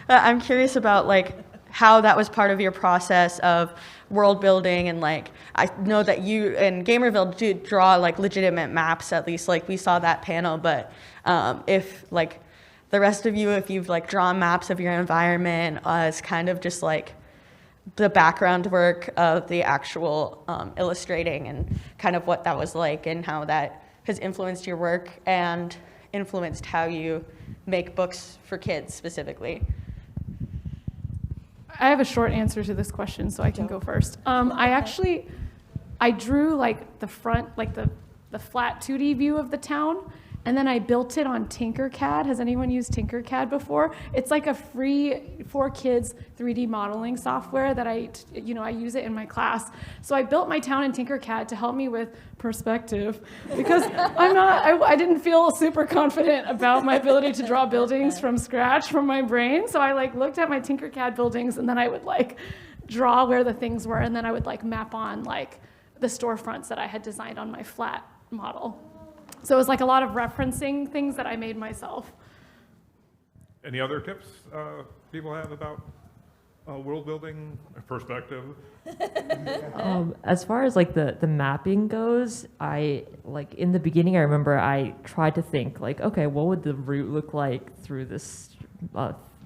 I'm curious about like how that was part of your process of world building, and like I know that you and Gamerville do draw like legitimate maps, at least like we saw that panel, but if like the rest of you, if you've like drawn maps of your environment as kind of just like the background work of the actual illustrating, and kind of what that was like and how that has influenced your work and influenced how you make books for kids specifically. I have a short answer to this question, so I can go first. I drew like the front, like the flat 2D view of the town, And then I built it on Tinkercad. Has anyone used Tinkercad before? It's like a free for kids 3D modeling software that I use it in my class. So I built my town in Tinkercad to help me with perspective because I didn't feel super confident about my ability to draw buildings from scratch from my brain. So I looked at my Tinkercad buildings and then I would draw where the things were, and then I would map on the storefronts that I had designed on my flat model. So it was a lot of referencing things that I made myself. Any other tips people have about world building or perspective? As far as the mapping goes, in the beginning, I remember I tried to think okay, what would the route look like through this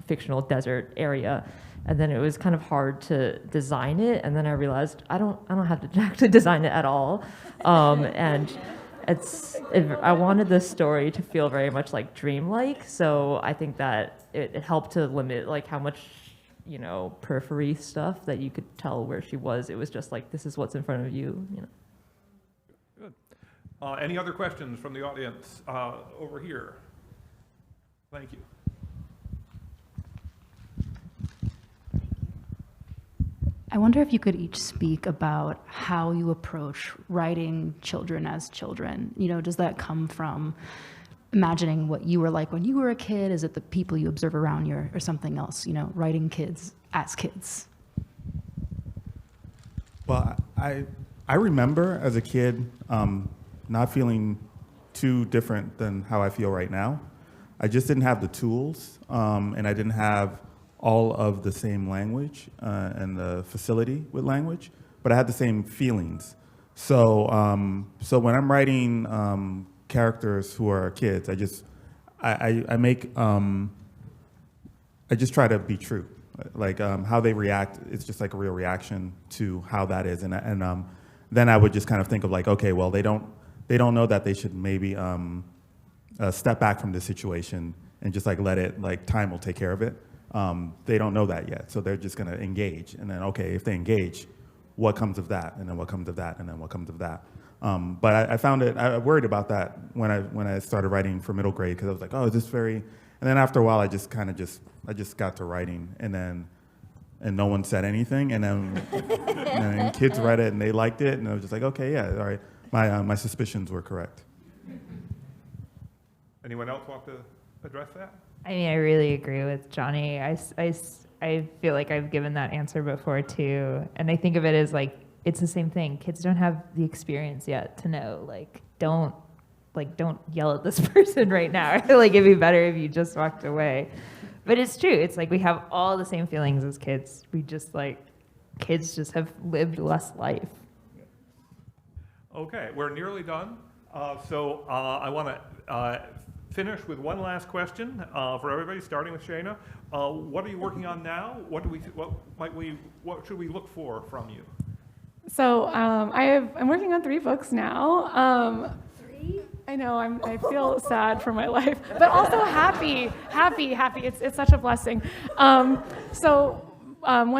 fictional desert area? And then it was kind of hard to design it. And then I realized I don't have to actually design it at all. And I wanted this story to feel very much dreamlike. So I think that it helped to limit how much, periphery stuff that you could tell where she was. It was just this is what's in front of you. Good. Any other questions from the audience over here? Thank you. I wonder if you could each speak about how you approach writing children as children. Does that come from imagining what you were like when you were a kid? Is it the people you observe around you or something else? Writing kids as kids. Well, I remember as a kid not feeling too different than how I feel right now. I just didn't have the tools, and I didn't have all of the same language and the facility with language, but I had the same feelings. So when I'm writing characters who are kids, I just try to be true. How they react, it's just a real reaction to how that is, and then I would just kind of think of okay, well, they don't know that they should maybe step back from this situation and just let it, time will take care of it. They don't know that yet, so they're just going to engage. And then, okay, if they engage, what comes of that? And then what comes of that? And then what comes of that? But I found I worried about that when I started writing for middle grade, because I was like, oh, is this very... And then after a while, I just got to writing, and no one said anything, and then kids read it and they liked it, and I was just like, okay, yeah, all right. My suspicions were correct. Anyone else want to address that? I mean, I really agree with Johnnie. I feel like I've given that answer before too. And I think of it as it's the same thing. Kids don't have the experience yet to know, don't yell at this person right now. I feel it'd be better if you just walked away. But it's true. It's we have all the same feelings as kids. We just kids just have lived less life. Okay, we're nearly done. So I want to finish with one last question for everybody, starting with Shaina. What are you working on now? What should we look for from you? So I'm working on 3 books now. 3? I know, I feel sad for my life, but also happy. It's such a blessing. One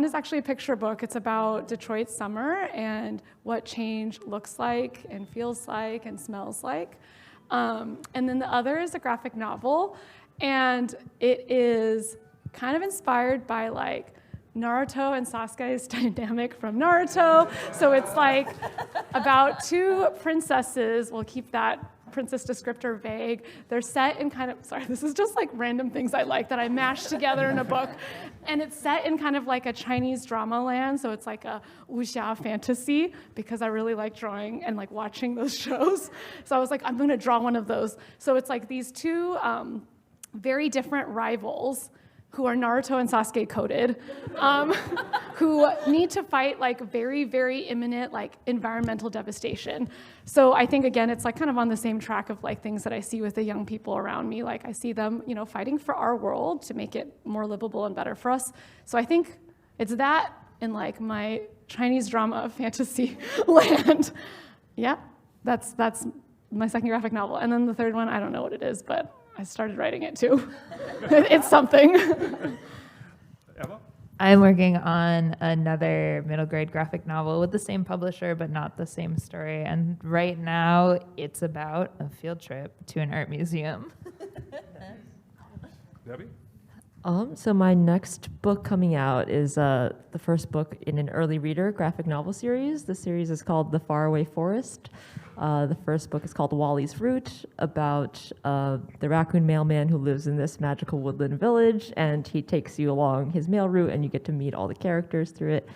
is actually a picture book. It's about Detroit summer and what change looks like and feels like and smells like. And then the other is a graphic novel, and it is kind of inspired by Naruto and Sasuke's dynamic from Naruto. So it's about 2 princesses. We'll keep that princess descriptor vague. They're set in sorry, this is just random things I like that I mashed together in a book. And it's set in kind of a Chinese drama land. So it's a wuxia fantasy, because I really like drawing and watching those shows. So I was I'm going to draw one of those. So it's these 2 very different rivals who are Naruto and Sasuke coded, who need to fight very, very imminent environmental devastation. So I think, again, it's kind of on the same track of things that I see with the young people around me. I see them, fighting for our world to make it more livable and better for us. So I think it's that in my Chinese drama fantasy land. Yeah, that's my second graphic novel. And then the third one, I don't know what it is, but I started writing it too. It's something. Emma? I'm working on another middle grade graphic novel with the same publisher, but not the same story. And right now, it's about a field trip to an art museum. Debbie? So my next book coming out is the first book in an early reader graphic novel series. The series is called The Faraway Forest. The first book is called Wally's Route, about the raccoon mailman who lives in this magical woodland village, and he takes you along his mail route, and you get to meet all the characters through it.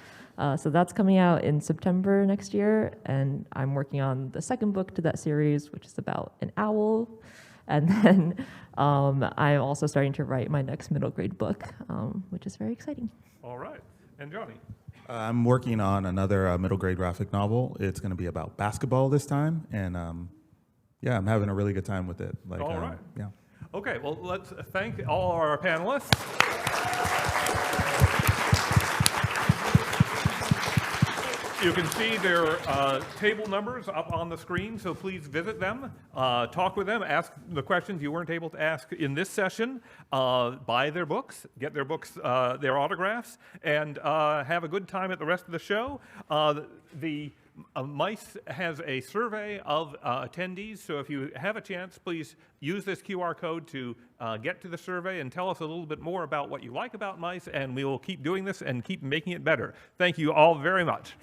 So that's coming out in September next year, and I'm working on the second book to that series, which is about an owl. And then I'm also starting to write my next middle grade book, which is very exciting. All right. And Johnny? I'm working on another middle grade graphic novel. It's going to be about basketball this time, and yeah, I'm having a really good time with it. Like, All right. Yeah. Okay, well, let's thank all our panelists. You can see their table numbers up on the screen, so please visit them, talk with them, ask the questions you weren't able to ask in this session, buy their books, get their books, their autographs, and have a good time at the rest of the show. The MICE has a survey of attendees, so if you have a chance, please use this QR code to get to the survey and tell us a little bit more about what you like about MICE, and we will keep doing this and keep making it better. Thank you all very much.